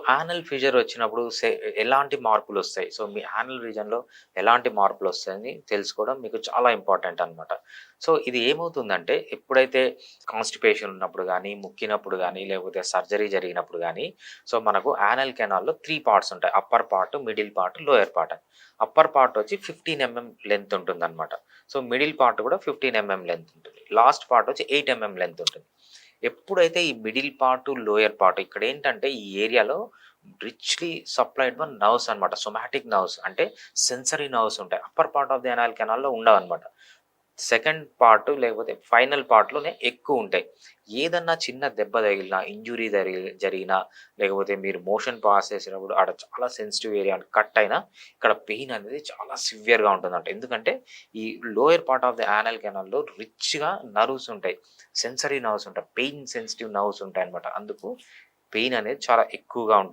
Anal ఫీజర్ వచ్చినప్పుడు ఎలాంటి మార్పులొస్తాయి? So, మీ anal రీజన్‌లో ఎలాంటి మార్పులొస్తాయని తెలుసుకోవడం మీకు చాలా ఇంపార్టెంట్ అనమాట. సో, ఇది ఏమవుతుందంటే ఎప్పుడైతే కాన్‌స్టిపేషన్ ఉన్నప్పుడు గానీ, ముక్కినప్పుడు గానీ, లేకపోతే సర్జరీ జరిగినప్పుడు గానీ, సో, మనకు యానల్ కెనాల్‌లో 3 పార్ట్స్ ఉంటాయి. Upper part, middle part, lower part అని. అప్పర్ పార్ట్ వచ్చి 15 లెంత్ ఉంటుందనమాట. సో, మిడిల్ పార్ట్ కూడా 15 లెంత్ ఉంటుంది. లాస్ట్ పార్ట్ వచ్చి 8 లెంత్ ఉంటుంది. ఎప్పుడైతే ఈ మిడిల్ పార్ట్, లోయర్ పార్ట్ ఇక్కడేంటంటే ఈ ఏరియాలో రిచ్‌లీ సప్లైడ్ వన్ నర్వ్స్ అనమాట. సోమాటిక్ నర్వ్స్ అంటే సెన్సరీ నర్వ్స్ ఉంటాయి. Upper part of the anal కెనాల్‌లో ఉండవనమాట. సెకండ్ పార్ట్ లేకపోతే ఫైనల్ పార్ట్‌లోనే ఎక్కువుంటాయి. ఏదన్నా చిన్న దెబ్బ తగిలినా, ఇంజ్యూరీ జరిగినా, లేకపోతే మీరు మోషన్ పాస్ చేసేటప్పుడు ఆడ చాలా సెన్సిటివ్ ఏరియా కట్ అయినా, ఇక్కడ పెయిన్ అనేది చాలా సివియర్‌గా ఉంటుందంట. ఎందుకంటే, ఈ lower part of the anal కెనాల్‌లో రిచ్‌గా నర్వ్స్ ఉంటాయి. సెన్సరీ నర్వ్స్ ఉంటాయి. పెయిన్ సెన్సిటివ్ నర్వ్స్ ఉంటాయన్నమాట. అందుకు పెయిన్ అనేది చాలా ఎక్కువగా ఉంటుంది.